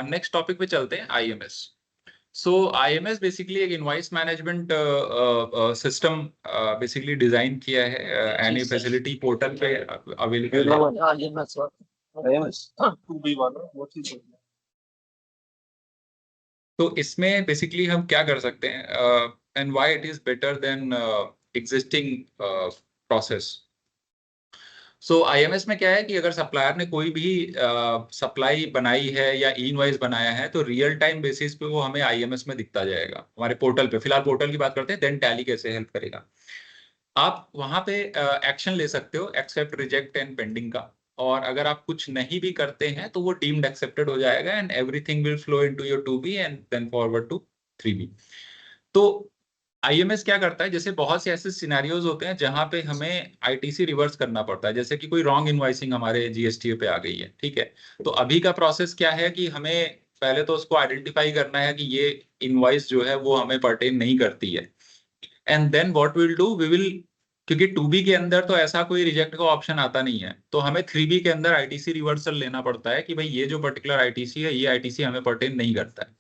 Next topic पे चलते हैं, आईएमएस। सो आईएमएस बेसिकली एक invoice management system basically design किया है एनी फैसिलिटी पोर्टल पे अवेलेबल है। तो इसमें बेसिकली हम क्या कर सकते हैं and why it is better than existing process. So IMS में क्या है कि अगर सप्लायर ने कोई भी सप्लाई बनाई है या इनवॉइस बनाया है तो रियल टाइम बेसिस पे वो हमें आईएमएस में दिखता जाएगा हमारे पोर्टल पे। फिलहाल पोर्टल की बात करते हैं, देन टैली कैसे हेल्प करेगा। आप वहां पे एक्शन ले सकते हो एक्सेप्ट, रिजेक्ट एंड पेंडिंग का, और अगर आप कुछ नहीं भी करते हैं तो वो डीम्ड एक्सेप्टेड हो जाएगा and everything will flow into your 2B and then forward to 3B। तो आईएमएस क्या करता है, जैसे बहुत से ऐसे सिनेरियोज होते हैं जहां पे हमें आईटीसी रिवर्स करना पड़ता है, जैसे कि कोई रॉन्ग इनवॉइसिंग हमारे जीएसटी पे आ गई है, ठीक है। तो अभी का प्रोसेस क्या है कि हमें पहले तो उसको आइडेंटिफाई करना है कि ये इनवॉइस जो है वो हमें पर्टेन नहीं करती है, and then what will do, we will, क्योंकि 2B के अंदर तो ऐसा कोई रिजेक्ट का ऑप्शन आता नहीं है, तो हमें 3B के अंदर आईटीसी रिवर्सल लेना पड़ता है कि भाई ये जो पर्टिकुलर आईटीसी है ये आईटीसी हमें पर्टेन नहीं करता है।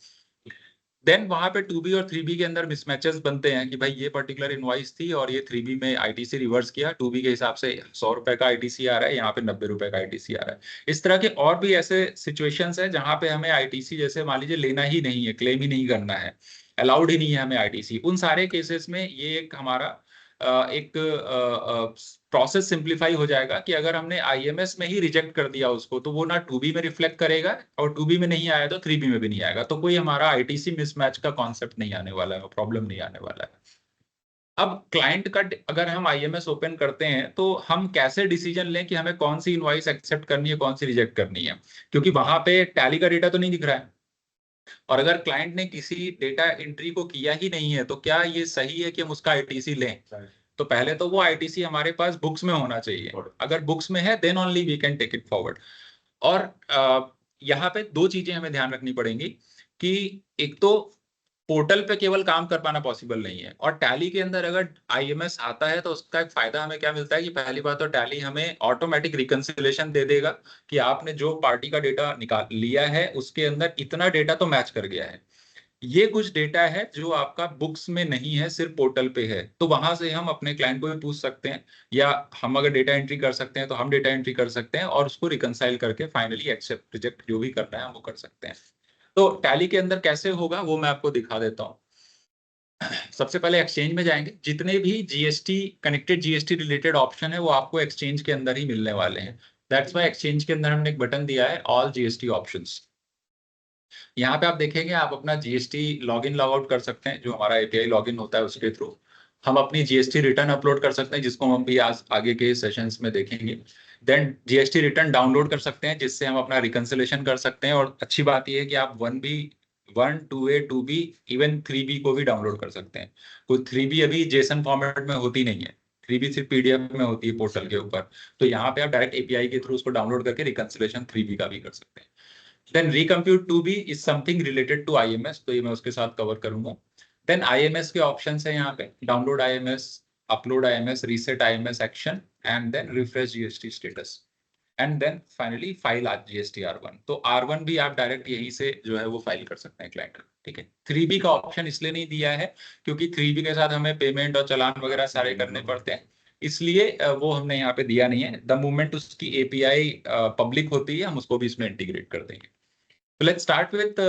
देन वहां पे 2B और 3B के अंदर मिसमैचेस बनते हैं कि भाई ये पर्टिकुलर इनवॉइस थी और ये 3B में आईटीसी रिवर्स किया, 2B के हिसाब से 100 रुपए का आईटीसी आ रहा है, यहाँ पे 90 रुपए का आईटीसी आ रहा है। इस तरह के और भी ऐसे सिचुएशंस है जहां पे हमें आईटीसी, जैसे मान लीजिए लेना ही नहीं है, क्लेम ही नहीं करना है, अलाउड ही नहीं है हमें आईटीसी, उन सारे केसेस में ये एक हमारा एक प्रोसेस सिंप्लीफाई हो जाएगा कि अगर हमने आईएमएस में ही रिजेक्ट कर दिया उसको तो वो ना 2B में रिफ्लेक्ट करेगा, और 2B में नहीं आया तो 3B में भी नहीं आएगा, तो कोई हमारा आईटीसी मिसमैच का कॉन्सेप्ट नहीं आने वाला है, प्रॉब्लम नहीं आने वाला है। अब क्लाइंट का अगर हम आईएमएस ओपन करते हैं तो हम कैसे डिसीजन लें कि हमें कौन सी इनवॉइस एक्सेप्ट करनी है, कौन सी रिजेक्ट करनी है, क्योंकि वहां पे टैली का डेटा तो नहीं दिख रहा है, और अगर क्लाइंट ने किसी डेटा एंट्री को किया ही नहीं है तो क्या ये सही है कि हम उसका आईटीसी लें। तो पहले तो वो आईटीसी हमारे पास बुक्स में होना चाहिए, अगर बुक्स में है then only we can take it forward. और यहाँ पे दो चीजें हमें ध्यान रखनी पड़ेंगी कि एक तो पोर्टल पे केवल काम कर पाना पॉसिबल नहीं है, और टैली के अंदर अगर आईएमएस आता है तो उसका एक फायदा हमें क्या मिलता है कि पहली बात तो टैली हमें ऑटोमेटिक रिकंसिलेशन दे देगा कि आपने जो पार्टी का डेटा निकाल लिया है उसके अंदर इतना डेटा तो मैच कर गया है। ये कुछ डेटा है जो आपका बुक्स में नहीं है, सिर्फ पोर्टल पे है, तो वहां से हम अपने क्लाइंट को भी पूछ सकते हैं, या हम अगर डेटा एंट्री कर सकते हैं तो हम डेटा एंट्री कर सकते हैं और उसको रिकंसाइल करके फाइनली एक्सेप्ट रिजेक्ट जो भी करना है हम वो कर सकते हैं। तो टैली के अंदर कैसे होगा वो मैं आपको दिखा देता हूँ। सबसे पहले एक्सचेंज में जाएंगे, जितने भी GST connected GST related option है वो आपको एक्सचेंज के अंदर ही मिलने वाले हैं। दैट्स वाई एक्सचेंज के अंदर हमने एक बटन दिया है, ऑल जीएसटी ऑप्शंस। यहाँ पे आप देखेंगे आप अपना जीएसटी लॉगिन लॉग आउट कर सकते हैं, जो हमारा एपीआई लॉगिन होता है उसके थ्रू हम अपनी जीएसटी रिटर्न अपलोड कर सकते हैं, जिसको हम भी आज आगे के सेशंस में देखेंगे। देन जीएसटी रिटर्न डाउनलोड कर सकते हैं जिससे हम अपना रिकंसिलेशन कर सकते हैं, और अच्छी बात यह है कि आप 1 2A 2B इवन 3B को भी डाउनलोड कर सकते हैं। कोई 3B अभी जेसन फॉर्मेट में होती नहीं है, 3B सिर्फ पीडीएफ में होती है पोर्टल के ऊपर, तो यहाँ पे आप डायरेक्ट एपीआई के थ्रू उसको डाउनलोड करके रिकंसिलेशन 3B का भी कर सकते हैं। Then recompute 2B is something related to IMS, तो ये मैं उसके साथ कवर करूंगा। देन आईएमएस के ऑप्शंस है यहाँ पे, download IMS, upload IMS, reset IMS action, and then refresh GST status, and then finally file आज जीएसटी R1। तो R1 भी आप डायरेक्ट यहीं से जो है वो फाइल कर सकते हैं क्लाइंट, ठीक है। 3B का ऑप्शन इसलिए नहीं दिया है क्योंकि 3B के साथ हमें पेमेंट और चालान वगैरह सारे करने पड़ते हैं, इसलिए वो हमने यहाँ पे दिया नहीं है। द मोमेंट उसकी एपीआई पब्लिक होती है हम उसको भी इसमें इंटीग्रेट कर देंगे। तो let's start with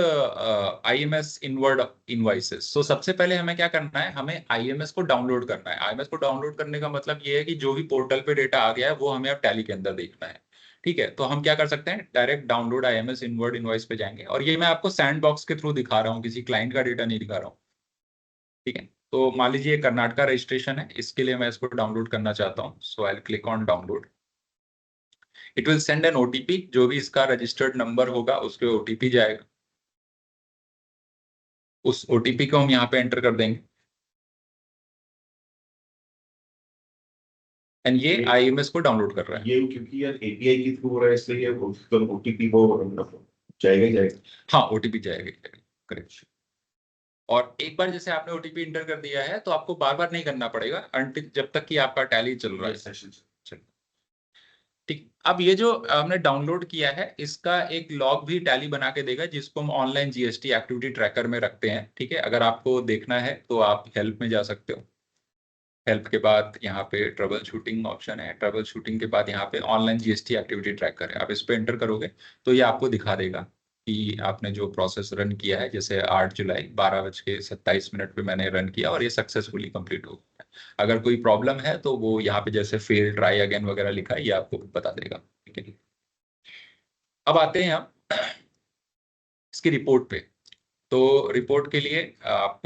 IMS inward invoices. So सबसे पहले हमें क्या करना है, हमें आईएमएस को डाउनलोड करना है। आईएमएस को डाउनलोड करने का मतलब ये है कि जो भी पोर्टल पे डेटा आ गया है वो हमें अब टैली के अंदर देखना है, ठीक है। तो हम क्या कर सकते हैं, direct download IMS inward invoice पे जाएंगे, और ये मैं आपको सैंड बॉक्स के थ्रू दिखा रहा हूँ, किसी क्लाइंट का डेटा नहीं दिखा रहा हूँ, ठीक है। तो मान लीजिए कर्नाटका रजिस्ट्रेशन है, इसके लिए मैं इसको डाउनलोड करना चाहता हूँ, so I will click on download. It will send an OTP, जो भी इसका रजिस्टर्ड नंबर होगा उसके ओटीपी जाएगा, उस ओटीपी को हम यहाँ पे एंटर कर देंगे, एंड ये आईएमएस को डाउनलोड कर रहा है। ये क्योंकि यार एपीआई के थ्रू हो रहा है इसलिए ओटीपी को जाएगा ही जाएगा। हाँ, ओटीपी जाएगा, करेक्ट। और एक बार जैसे आपने ओटीपी इंटर कर दिया है तो आपको बार बार नहीं करना पड़ेगा, अंटिल जब तक कि आपका टैली चल रहा है। ठीक, अब ये जो हमने डाउनलोड किया है इसका एक लॉग भी टैली बना के देगा, जिसको हम ऑनलाइन जीएसटी एक्टिविटी ट्रैकर में रखते हैं। ठीक है, अगर आपको देखना है तो आप हेल्प में जा सकते हो। हेल्प के बाद यहाँ पे ट्रबल शूटिंग ऑप्शन है, ट्रबल शूटिंग के बाद यहाँ पे ऑनलाइन जीएसटी एक्टिविटी ट्रैकर है, आप इस पे एंटर करोगे तो ये आपको दिखा देगा कि आपने जो प्रोसेस रन किया है, जैसे 8 जुलाई 12:27 पे मैंने रन किया और ये सक्सेसफुली कंप्लीट हो गया। अगर कोई प्रॉब्लम है तो वो यहाँ पे जैसे फेल ट्राई अगेन वगैरह लिखा है, ये आपको बता देगा। ठीक है, अब आते हैं हम इसकी रिपोर्ट पे। तो रिपोर्ट के लिए आप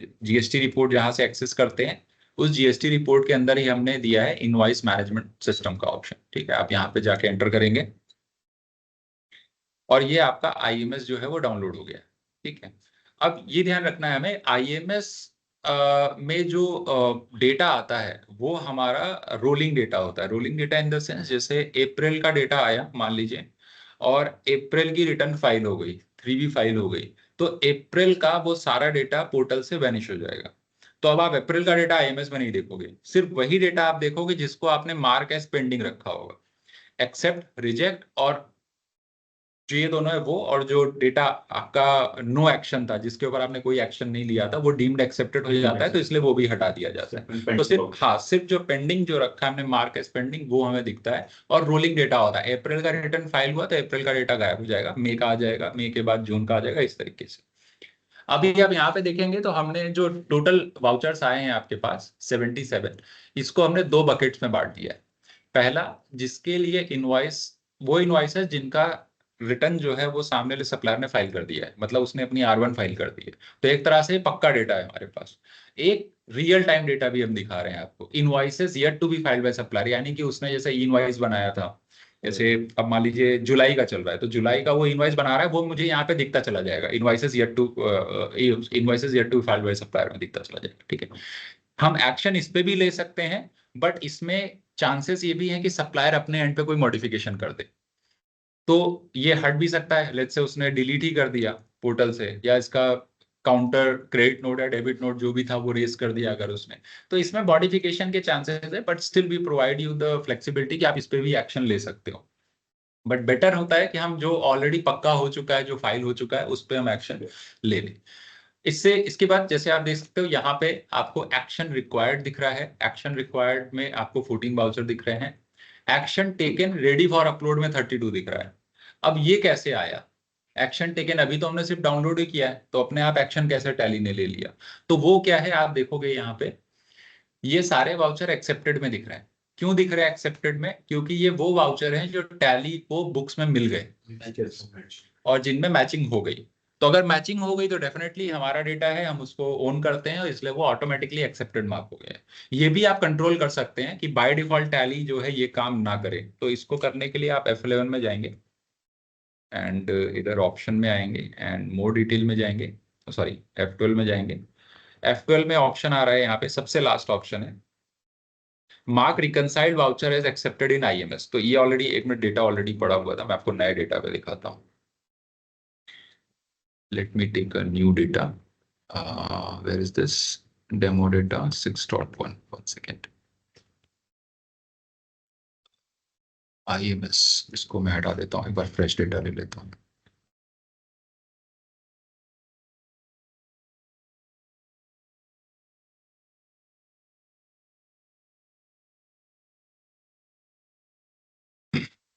जीएसटी रिपोर्ट जहां से एक्सेस करते हैं, उस जीएसटी रिपोर्ट के अंदर ही हमने दिया है इनवॉइस मैनेजमेंट सिस्टम का ऑप्शन। ठीक है, आप यहाँ पे जाके एंटर करेंगे और ये आपका आईएमएस जो है वो डाउनलोड हो गया है। ठीक है, अब ये ध्यान रखना है हमें, आईएमएस में जो डेटा आता है वो हमारा रोलिंग डेटा होता है। Rolling data in the sense, जैसे अप्रैल का डेटा आया मान लीजिए और अप्रैल की रिटर्न फाइल हो गई, 3B फाइल हो गई, तो अप्रैल का वो सारा डेटा पोर्टल से वैनिश हो जाएगा। तो अब आप अप्रैल का डेटा आईएमएस में नहीं देखोगे, सिर्फ वही डेटा आप देखोगे जिसको आपने मार्क एज पेंडिंग रखा होगा। एक्सेप्ट, रिजेक्ट और जो ये दोनों है वो, और जो डेटा आपका नो एक्शन था, जिसके ऊपर आपने कोई एक्शन नहीं लिया था, वो डीम्ड एक्सेप्टेड हो जाता है, तो इसलिए वो भी हटा दिया जाता है। तो सिर्फ, हाँ, सिर्फ जो पेंडिंग जो रखा है हमने मार्क एज पेंडिंग वो हमें दिखता है। और रोलिंग डेटा होता है, अप्रैल का रिटर्न फाइल हुआ तो अप्रैल का डेटा गायब हो जाएगा, मई का आ जाएगा, मई के बाद जून का आ जाएगा, इस तरीके से। अभी आप यहाँ पे देखेंगे तो हमने जो टोटल वाउचर्स आए हैं आपके पास 77, इसको हमने दो बकेट्स में बांट दिया है। पहला, जिसके लिए इनवॉइस, वो इनवॉइस है जिनका रिटर्न जो है वो सामने वाले सप्लायर ने फाइल कर दिया है, मतलब उसने अपनी R1 फाइल कर दी है, तो एक तरह से पक्का डेटा है हमारे पास। एक रियल टाइम डेटा भी हम दिखा रहे हैं आपको, invoices yet to be filed by supplier, यानी कि उसने जैसे इनवॉइस बनाया था, जैसे अब मान लीजिए जुलाई का चल रहा है, तो जुलाई का वो इनवॉइस बना रहा है, वो मुझे यहाँ पे दिखता चला जाएगा, invoices yet to filed by supplier में दिखता चला जाएगा। ठीक है, हम एक्शन इस पे भी ले सकते हैं, बट इसमें चांसेस ये भी है कि सप्लायर अपने एंड पे कोई मॉडिफिकेशन कर दे, तो ये हट भी सकता है। लेट्स से उसने डिलीट ही कर दिया पोर्टल से, या इसका काउंटर क्रेडिट नोट या डेबिट नोट जो भी था वो रेज कर दिया अगर उसने, तो इसमें मॉडिफिकेशन के चांसेस है, बट स्टिल भी प्रोवाइड यू द फ्लेक्सिबिलिटी कि आप इस पे भी एक्शन ले सकते हो। बट बेटर होता है कि हम जो ऑलरेडी पक्का हो चुका है, जो फाइल हो चुका है, उस पे हम एक्शन ले लें। इससे, इसके बाद जैसे आप देख सकते हो यहाँ पे आपको एक्शन रिक्वायर्ड दिख रहा है, एक्शन रिक्वायर्ड में आपको 14 वाउचर दिख रहे हैं, action taken ready for upload में 32 दिख रहा है। अब ये कैसे आया? एक्शन टेकन अभी तो हमने सिर्फ डाउनलोड ही किया है, तो अपने आप एक्शन कैसे टैली ने ले लिया? तो वो क्या है, आप देखोगे यहाँ पे ये सारे वाउचर एक्सेप्टेड में दिख रहे हैं। क्यों दिख रहे हैं एक्सेप्टेड में? क्योंकि ये वो वाउचर हैं जो टैली को बुक्स में मिल गए और जिनमें मैचिंग हो गई। तो अगर मैचिंग हो गई तो डेफिनेटली हमारा डेटा है, हम उसको ओन करते हैं और इसलिए वो ऑटोमेटिकली एक्सेप्टेड मार्क हो गया है। ये भी आप कंट्रोल कर सकते हैं कि बाय डिफॉल्ट टैली जो है ये काम ना करे, तो इसको करने के लिए आप F11 में जाएंगे एंड इधर ऑप्शन में आएंगे एंड मोर डिटेल में जाएंगे, सॉरी F12 में जाएंगे। F12 में ऑप्शन आ रहा है यहाँ पे, सबसे लास्ट ऑप्शन है mark reconciled voucher as accepted in IMS. तो ये ऑलरेडी एक मिनट डेटा ऑलरेडी पड़ा हुआ था, मैं आपको नए डेटा पे दिखाता हूँ। Let me take a new data, where is this demo data 6.1, 1 second. IMS, इसको मैं हटा देता हूँ, एक बार फ्रेश डेटा ले लेता हूँ।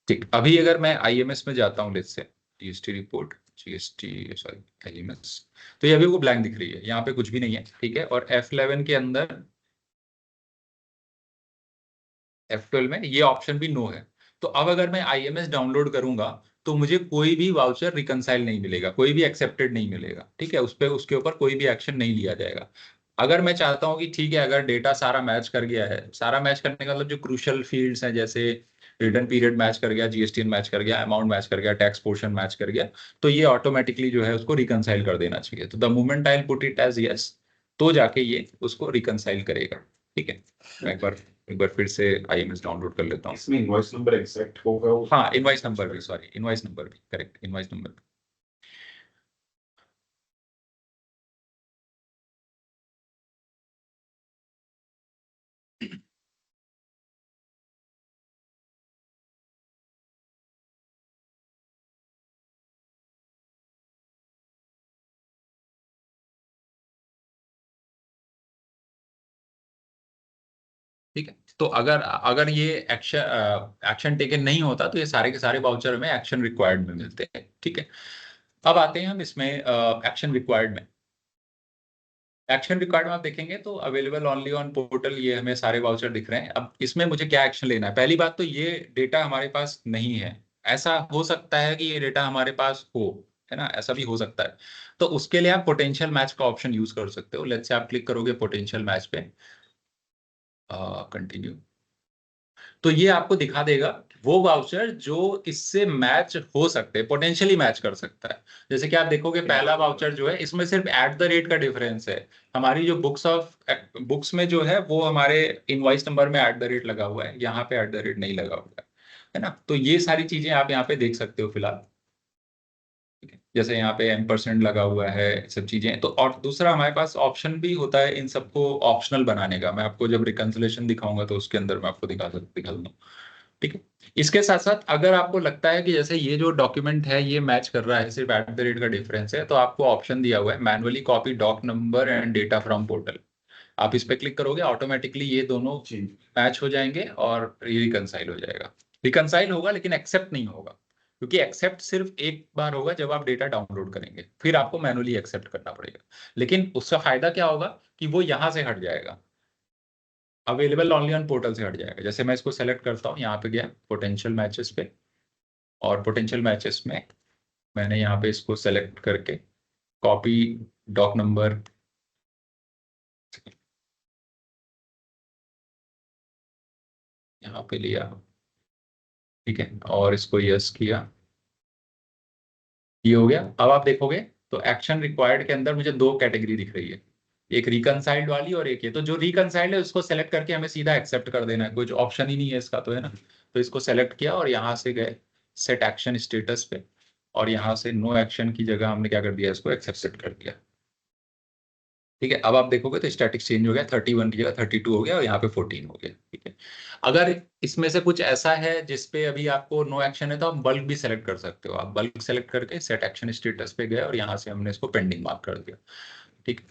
ठीक, अभी अगर मैं आईएमएस में जाता हूँ, let's say GST report, GST, sorry IMS, तो ये अभी वो ब्लैंक दिख रही है, यहाँ पे कुछ भी नहीं है। ठीक है, और F11 के अंदर, F12 में ये ऑप्शन भी नो है। तो अब अगर मैं आईएमएस डाउनलोड करूंगा तो मुझे कोई भी वाउचर रिकनसाइल नहीं मिलेगा, कोई भी एक्सेप्टेड नहीं मिलेगा। ठीक है, उस पे, उसके ऊपर कोई भी एक्शन नहीं लिया जाएगा। अगर मैं चाहता हूं कि ठीक है, अगर डेटा सारा मैच कर गया है, सारा मैच करने का मतलब जो क्रूशियल फील्ड्स हैं, जैसे रिटर्न पीरियड मैच कर गया, जीएसटी मैच कर गया, अमाउंट मैच कर गया, टैक्स पोर्शन मैच कर गया, तो ये ऑटोमेटिकली जो है उसको रिकनसाइल कर देना चाहिए। तो the moment I put it as yes, तो जाके ये उसको रिकनसाइल करेगा। ठीक है, मैं एक बार फिर से आईएमएस डाउनलोड कर लेता हूँ। इसमें इनवॉइस नंबर एग्जैक्ट होगा हाँ, इनवाइस नंबर भी, सॉरी इनवाइस नंबर भी करेक्ट, इनवाइस नंबर भी। तो अगर अगर ये एक्शन टेकन नहीं होता तो ये सारे के सारे वाउचर में एक्शन रिक्वायर्ड में मिलते हैं। ठीक है, अब आते हैं हम इसमें एक्शन रिक्वायर्ड में। एक्शन रिक्वायर्ड में आप देखेंगे तो अवेलेबल ओनली ऑन पोर्टल, ये हमें सारे वाउचर दिख रहे हैं। अब इसमें मुझे क्या एक्शन लेना है? पहली बात तो ये डेटा हमारे पास नहीं है। ऐसा हो सकता है कि ये डेटा हमारे पास हो, है ना, ऐसा भी हो सकता है। तो उसके लिए आप पोटेंशियल मैच का ऑप्शन यूज कर सकते हो। लेट्स से आप क्लिक करोगे पोटेंशियल मैच पे, कंटिन्यू, तो ये आपको दिखा देगा वो वाउचर जो इससे मैच हो सकते हैं, पोटेंशियली मैच कर सकता है। जैसे कि आप देखोगे पहला वाउचर जो है इसमें सिर्फ एट द रेट का डिफरेंस है। हमारी जो बुक्स में जो है वो हमारे इनवॉइस नंबर में एट द रेट लगा हुआ है, यहाँ पे एट द रेट नहीं लगा हुआ है ना। तो ये सारी चीजें आप यहाँ पे देख सकते हो फिलहाल। ठीक है? जैसे यहाँ पे M% लगा हुआ है, सब चीजें। तो और दूसरा हमारे पास ऑप्शन भी होता है इन सबको ऑप्शनल बनाने का। मैं आपको जब रिकंसिलेशन दिखाऊंगा तो उसके अंदर मैं आपको दिखा दूंगा। ठीक है, इसके साथ साथ अगर आपको लगता है कि जैसे ये जो डॉक्यूमेंट है ये मैच कर रहा है, सिर्फ एट द रेट का डिफरेंस है, तो आपको ऑप्शन दिया हुआ है manually copy doc number and data from portal. आप इस पे क्लिक करोगे, ऑटोमेटिकली ये दोनों मैच हो जाएंगे और ये रिकंसाइल हो जाएगा। रिकंसाइल होगा लेकिन एक्सेप्ट नहीं होगा, क्योंकि एक्सेप्ट सिर्फ एक बार होगा जब आप डेटा डाउनलोड करेंगे, फिर आपको मैनुअली एक्सेप्ट करना पड़ेगा। लेकिन उसका फायदा क्या होगा कि वो यहाँ से हट जाएगा, अवेलेबल ओनली ऑन पोर्टल से हट जाएगा। जैसे मैं इसको सेलेक्ट करता हूँ, यहाँ पे गया पोटेंशियल मैचेस पे, और पोटेंशियल मैचेस में मैंने यहाँ पे इसको सेलेक्ट करके कॉपी डॉक नंबर, यहाँ पे लिया, ठीक है, और इसको यस किया, ये हो गया। अब आप देखोगे तो एक्शन रिक्वायर्ड के अंदर मुझे दो कैटेगरी दिख रही है, एक रिकनसाइल्ड वाली और एक ये। तो जो रिकनसाइल्ड है उसको सेलेक्ट करके हमें सीधा एक्सेप्ट कर देना है, कुछ ऑप्शन ही नहीं है इसका, तो है ना। तो इसको सेलेक्ट किया और यहाँ से गए सेट एक्शन स्टेटस पे, और यहाँ से नो एक्शन की जगह हमने क्या कर दिया, इसको एक्सेप्ट कर दिया। ठीक है, अब आप देखोगे तो स्टैटिक चेंज हो गया, 31 की जगह 32 हो गया और यहाँ पे 14 हो गया। ठीक है, अगर इसमें से कुछ ऐसा है जिसपे अभी आपको नो एक्शन है तो आप बल्क भी सेलेक्ट कर सकते हो। आप बल्क सेलेक्ट करके सेट एक्शन स्टेटस पे गए और यहाँ से हमने इसको पेंडिंग मार्क कर दिया। ठीक है,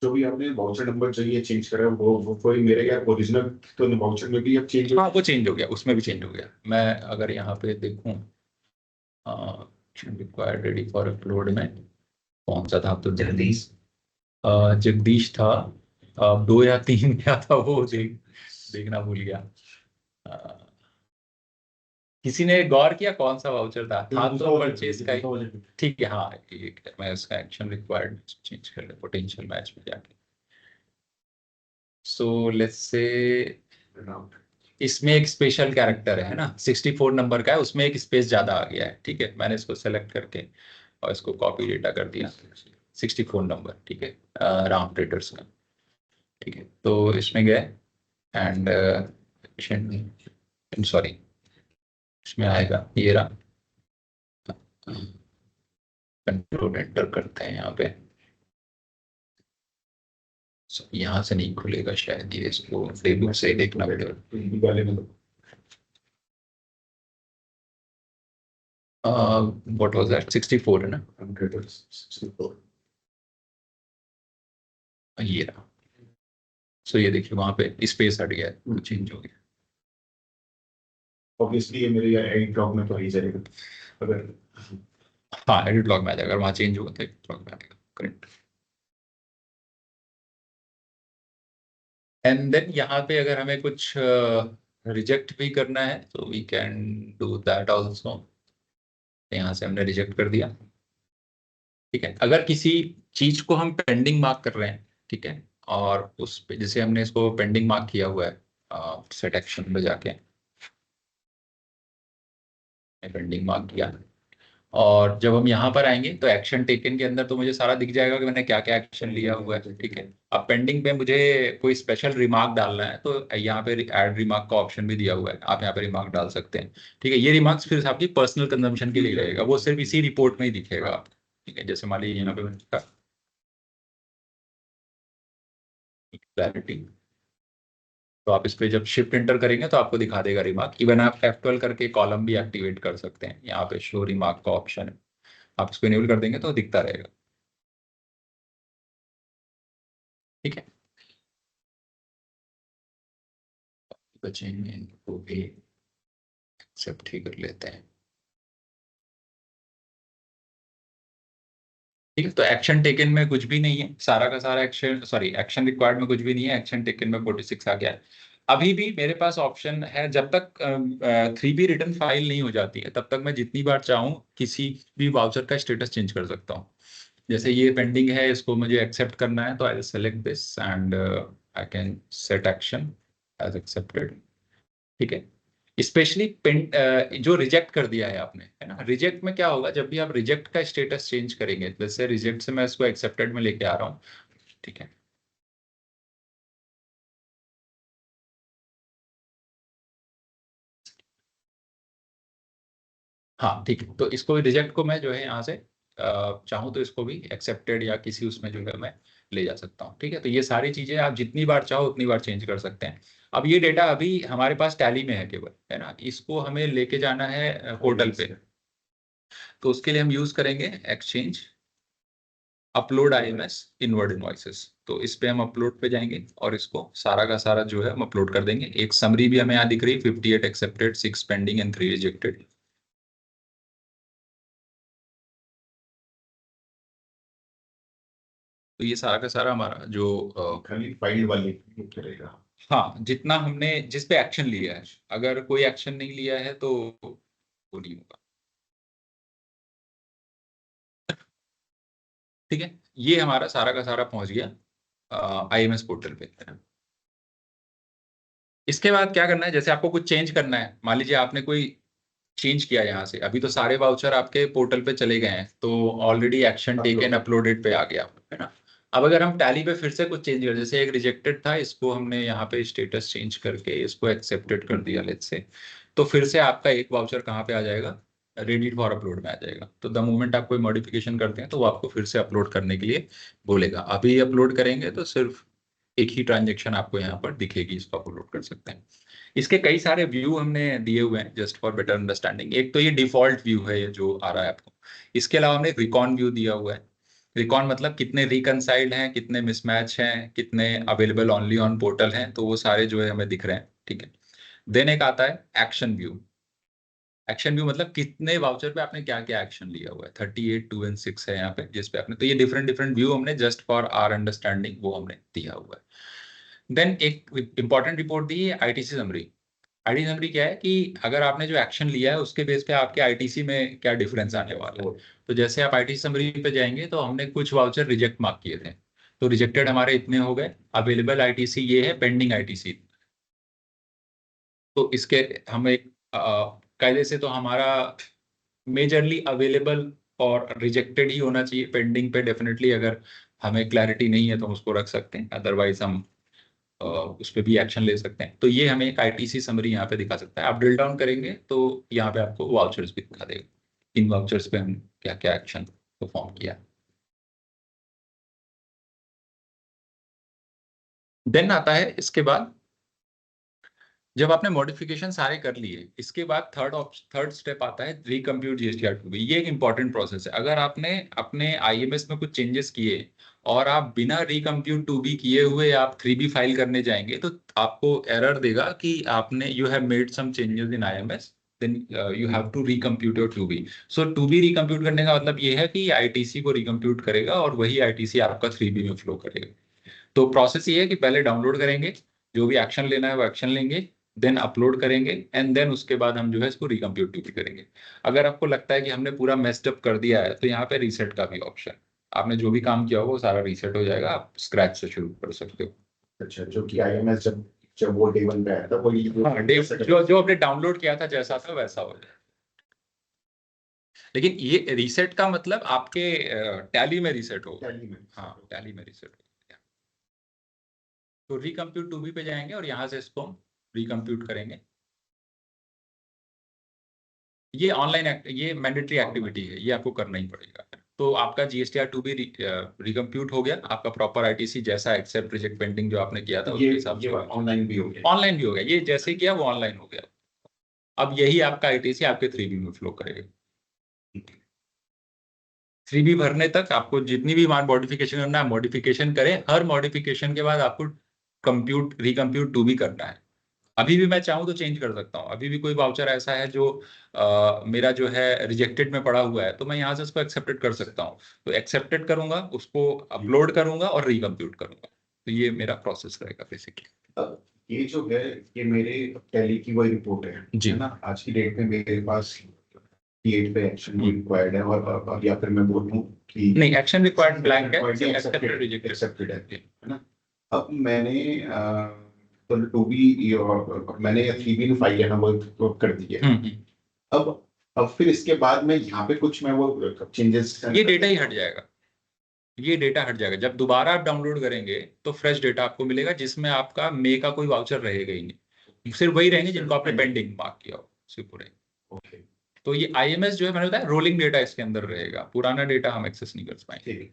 जो भी आपने वाउचर नंबर चाहिए चेंज करा वो कोई मेरे या ओरिजिनल तो वाउचर में भी अब चेंज हाँ वो चेंज हो गया, उसमें भी चेंज हो गया। मैं अगर यहाँ पे देखूँ रिक्वायर्ड रेडी फॉर अपलोड में कौन सा था, अब तो जगदीश था। अब 2 या 3 क्या था वो देखना भूल गया। अ, किसी ने गौर किया कौन सा वाउचर था? था तो परचेज का ही। ठीक है, हाँ मैं उसका एक्शन रिक्वायर्ड चेंज कर ले पोटेंशियल मैच में जाके। सो लेट्स से इसमें एक स्पेशल कैरेक्टर है ना, 64 नंबर का है, उसमें एक स्पेस ज्यादा आ गया है। ठीक है, मैंने इसको सेलेक्ट करके और इसको कॉपी डेटा कर दिया, 64 नंबर। ठीक है, राम ट्रेडर्स का। ठीक है, तो इसमें गए एंड सॉरी, इसमें आएगा ये रहा, कंट्रोल एंटर करते हैं यहाँ पे। यहाँ से नहीं खुलेगा शायद, ये इसको प्लेबुक से ही देखना पड़ेगा। वाले में व्हाट वाज दैट, 64 है ना, ये रहा। सो ये देखिए वहां पे स्पेस हट गया है, चेंज हो गया। ऑब्वियसली ये मेरे एडिट लॉग में तो ही जाएगा अगर हाँ एडिट लॉग में आ जाएगा, अगर वहाँ चेंज होगा तो एडिट लॉग में आ जाएगा, करेक्ट। एंड देन यहाँ पे अगर हमें कुछ रिजेक्ट भी करना है तो we can do that also. यहाँ से हमने रिजेक्ट कर दिया। ठीक है, अगर किसी चीज को हम पेंडिंग मार्क कर रहे हैं, ठीक है, और उस पे जैसे हमने इसको पेंडिंग मार्क किया हुआ है, सेट एक्शन में जाके पेंडिंग मार्क किया, और जब हम यहाँ पर आएंगे तो एक्शन टेकन के अंदर तो मुझे सारा दिख जाएगा कि मैंने क्या क्या एक्शन लिया हुआ है। ठीक है, अब पेंडिंग पे मुझे कोई स्पेशल रिमार्क डालना है तो यहाँ पे ऐड रिमार्क का ऑप्शन भी दिया हुआ है, आप यहाँ पे रिमार्क डाल सकते हैं। ठीक है, ये रिमार्क्स फिर आपकी पर्सनल कंजम्पशन के लिए रहेगा, वो सिर्फ इसी रिपोर्ट में ही दिखेगा आपको। ठीक है, जैसे मान लीजिए यहाँ पे मैंने लिखा क्लैरिटी, तो आप इस पे जब शिफ्ट एंटर करेंगे तो आपको दिखा देगा रिमार्क। इवन आप F12 करके कॉलम भी एक्टिवेट कर सकते हैं, यहाँ पे शो रिमार्क का ऑप्शन है, आप इसको इनेबल कर देंगे तो दिखता रहेगा। ठीक है, बचेंगे, इनको भी एक्सेप्ट ही कर लेते हैं। ठीक है, तो एक्शन टेकन में कुछ भी नहीं है, सारा का सारा एक्शन, सॉरी एक्शन रिक्वायर्ड में कुछ भी नहीं है, एक्शन टेकन में 46 आ गया है। अभी भी मेरे पास ऑप्शन है, जब तक 3B रिटर्न फाइल नहीं हो जाती है तब तक मैं जितनी बार चाहूँ किसी भी वाउचर का स्टेटस चेंज कर सकता हूँ। जैसे ये पेंडिंग है, इसको मुझे एक्सेप्ट करना है, तो I select this and I can set action as accepted. ठीक है, स्पेशली जो रिजेक्ट कर दिया है आपने, है ना, रिजेक्ट में क्या होगा, जब भी आप रिजेक्ट का स्टेटस चेंज करेंगे, जैसे रिजेक्ट से मैं इसको एक्सेप्टेड में लेके आ रहा हूँ। ठीक है, हाँ ठीक है, तो इसको रिजेक्ट को मैं जो है यहाँ से चाहूँ तो इसको भी एक्सेप्टेड या किसी उसमें जो है मैं ले जा सकता हूँ। ठीक है, तो ये सारी चीजें आप जितनी बार चाहो उतनी बार चेंज कर सकते हैं। अब ये डेटा अभी हमारे पास टैली में है केवल, है ना, इसको हमें लेके जाना है पोर्टल पे। तो उसके लिए हम यूज करेंगे exchange upload IMS inward invoices. तो इस पे हम अपलोड पे जाएंगे और इसको सारा का सारा जो है हम अपलोड कर देंगे। एक समरी भी हमें यहाँ दिख रही है, 58 एक्सेप्टेड, 6 पेंडिंग एंड 3 रिजेक्टेड। तो ये सारा का सारा हमारा जो खाली फाइल वाले करेगा। हाँ, जितना हमने जिस पे एक्शन लिया है, अगर कोई एक्शन नहीं लिया है तो वो नहीं होगा। ठीक है, ये हमारा सारा का सारा पहुंच गया IMS पोर्टल पे। इसके बाद क्या करना है, जैसे आपको कुछ चेंज करना है, मान लीजिए आपने कोई चेंज किया यहाँ से, अभी तो सारे वाउचर आपके पोर्टल पे चले गए हैं, तो ऑलरेडी एक्शन टेकन अपलोडेड पे आ गया, है ना। अब अगर हम टैली पे फिर से कुछ चेंज करें, जैसे एक रिजेक्टेड था, इसको हमने यहाँ पे स्टेटस चेंज करके इसको एक्सेप्टेड कर दिया लेट्स से, तो फिर से आपका एक वाउचर कहाँ पे आ जाएगा, रेडी फॉर अपलोड में आ जाएगा। तो द मोमेंट आप कोई मॉडिफिकेशन करते हैं तो वो आपको फिर से अपलोड करने के लिए बोलेगा। अभी अपलोड करेंगे तो सिर्फ एक ही ट्रांजेक्शन आपको यहाँ पर दिखेगी, इसको अपलोड कर सकते हैं। इसके कई सारे व्यू हमने दिए हुए हैं जस्ट फॉर बेटर अंडरस्टैंडिंग। एक तो ये डिफॉल्ट व्यू है, ये जो आ रहा है आपको। इसके अलावा हमने रिकॉन व्यू दिया हुआ है। रिकॉन मतलब कितने रिकनसाइल्ड हैं, कितने मिसमैच हैं, कितने अवेलेबल ओनली ऑन पोर्टल हैं, तो वो सारे जो है हमें दिख रहे हैं। ठीक है, देन एक आता है एक्शन व्यू। एक्शन व्यू मतलब कितने वाउचर पे आपने क्या क्या एक्शन लिया हुआ है, 38, 2 एंड 6 है यहाँ पे जिस पे आपने, तो ये डिफरेंट डिफरेंट व्यू हमने जस्ट फॉर आर अंडरस्टैंडिंग वो हमने दिया हुआ है। देन एक इंपॉर्टेंट रिपोर्ट दी है ITC समरी। आईटी समरी क्या है कि अगर आपने जो एक्शन लिया है उसके बेस पे आपके ITC में क्या डिफरेंस आने वाला है। तो जैसे आप ITC समरी पे जाएंगे तो हमने कुछ वाउचर रिजेक्ट मार्क किए थे, तो रिजेक्टेड हमारे इतने हो गए, अवेलेबल ITC ये है, पेंडिंग ITC। तो इसके हम एक कायदे से तो हमारा मेजरली अवेलेबल और रिजेक्टेड ही होना चाहिए, पेंडिंग पे डेफिनेटली अगर हमें क्लैरिटी नहीं है तो हम उसको रख सकते हैं, अदरवाइज हम उस पर भी एक्शन ले सकते हैं। तो ये हमें एक ITC समरी यहाँ पे दिखा सकता है। आप ड्रिल डाउन करेंगे तो यहाँ पे आपको वाउचर्स भी दिखा देगा, इन वाउचर्स पे हम क्या क्या एक्शन परफॉर्म किया। देन आता है इसके बाद, जब आपने मॉडिफिकेशन सारे कर लिए, इसके बाद थर्ड स्टेप आता है रिकम्प्यूट GSTR2B। ये एक इंपॉर्टेंट प्रोसेस है। अगर आपने अपने IMS में कुछ चेंजेस किए और आप बिना रिकम्प्यूट 2B किए हुए आप 3B फाइल करने जाएंगे तो आपको एरर देगा कि आपने you have made some changes in IMS, then you have to recompute your 2B। So 2B recompute करने का मतलब ये है कि ITC को रिकम्प्यूट करेगा और वही ITC आपका 3B में फ्लो करेगा। तो प्रोसेस ये है कि पहले डाउनलोड करेंगे, जो भी एक्शन लेना है वो एक्शन लेंगे, देन अपलोड करेंगे एंड देन उसके बाद हम जो है इसको रिकम्प्यूट भी करेंगे। अगर आपको लगता है कि हमने पूरा मेस्ड अप कर दिया है तो यहाँ पे रीसेट का भी ऑप्शन, आपने जो भी काम किया होगा वो सारा रीसेट हो जाएगा, आप स्क्रैच से शुरू कर सकते हो। अच्छा, जो कि IMS जब जब वो डे 1 में आया था वो हाँ, जो जो आपने डाउनलोड किया था जैसा था वैसा हो जाए। लेकिन ये रीसेट का मतलब आपके टैली में रीसेट होगा। टैली में। हाँ, टैली में रीसेट होगा। तो रिकम्प्यूट 2B पे जाएंगे और यहाँ से इसको हम रिकम्प्यूट करेंगे। ये ऑनलाइन ये मैंडेटरी एक्टिविटी है, ये आपको करना ही पड़ेगा। तो आपका GSTR2B रिकम्प्यूट हो गया, आपका प्रॉपर ITC जैसा एक्सेप्ट रिजेक्ट पेंडिंग जो आपने किया था उसके हिसाब से ऑनलाइन भी हो गया। ऑनलाइन भी हो गया, ये जैसे ही किया वो ऑनलाइन हो गया। अब यही आपका ITC आपके 3B में फ्लो करेगा। 3B भरने तक आपको जितनी भी मॉडिफिकेशन करना है मॉडिफिकेशन करें, हर मॉडिफिकेशन के बाद आपको कंप्यूट रिकम्प्यूट 2B करना है। अभी भी मैं चाहूँ तो चेंज कर सकता हूँ। अभी भी कोई वाउचर ऐसा है जो मेरा जो है रिजेक्टेड में पड़ा हुआ है, तो मैं यहाँ से उसको एक्सेप्टेड कर सकता हूँ। तो एक्सेप्टेड करूंगा, उसको अपलोड करूंगा और रिकम्प्यूट करूंगा। तो ये मेरा प्रोसेस रहेगा बेसिकली। अब ये जो है, ये मेरे टैली की वही रिपोर्ट जी। है ना। आज की डेट में मेरे पास T8 पे एक्शन रिक्वायर्ड है, और या फिर मैं बोलूँ कि नहीं, एक्शन रिक्वायर्ड ब्लैंक है, एक्सेप्टेड एक्सेप्टेड रिजेक्टेड। एक्सेप्टेड है ना। अब मैंने तो 2B और मैंने 3B फाइल है ना वो कर दी है। अब फिर इसके बाद में यहाँ पे कुछ मैं वो चेंजेस, ये डेटा ही हट जाएगा। ये डेटा हट जाएगा जब दोबारा आप डाउनलोड करेंगे, तो फ्रेश डेटा आपको मिलेगा जिसमें आपका मे का कोई वाउचर रहेगा ही नहीं। सिर्फ वही रहेंगे जिनको आपने पेंडिंग मार्क किया हो, सिर्फ पूरे। ओके तो ये आईएमएस जो है, मैंने बताया रोलिंग डेटा इसके अंदर रहेगा, पुराना डेटा हम एक्सेस नहीं कर पाएंगे। ठीक।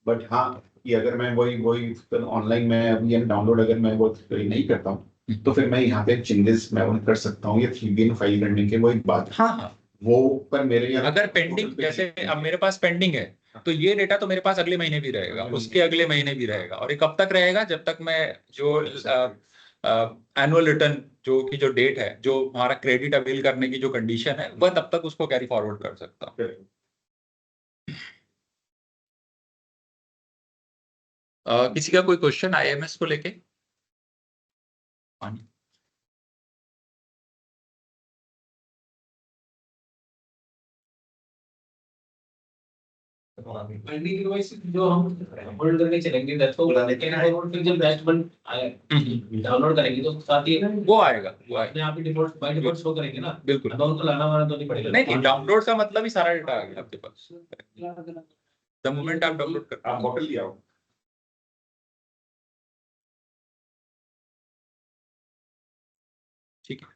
बट हाँ, कि अगर मैं वही वही ऑनलाइन में अभी डाउनलोड अगर मैं वो नहीं करता हूँ, तो फिर मैं यहाँ पे चेंजेस मैं वो कर सकता हूँ, या 3B फाइल करने के वो एक बात है। हाँ हाँ, वो पर मेरे अगर पेंडिंग, जैसे अब मेरे पास पेंडिंग है, तो ये डेटा तो मेरे पास अगले महीने भी रहेगा, उसके अगले महीने भी रहेगा, और ये कब तक रहेगा, जब तक मैं जो एनुअल रिटर्न जो की जो डेट है, जो हमारा क्रेडिट अवेल करने की जो कंडीशन है, वह तब तक उसको कैरी फॉरवर्ड कर सकता हूँ। किसी का कोई क्वेश्चन आईएमएस को लेके? पेंडिंग इनवॉइस जो हम होल्ड करके चलेंगे दैट को लेकिन फॉरवर्ड फिर जब नेक्स्ट मंथ डाउनलोड करेंगे तो साथ ही वो आएगा, वो अपने आप ही डिफॉल्ट बाय डिफॉल्ट शो करेंगे ना। बिल्कुल। अब उनको लाना वाला तो नहीं पड़ेगा। नहीं, डाउनलोड का मतलब ही सारा डेटा आ गया आपके पास द मोमेंट आप डाउनलोड करते आप बॉटल लिया हो। ठीक है।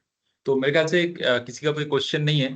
तो मेरे ख्याल से किसी का कोई क्वेश्चन नहीं है।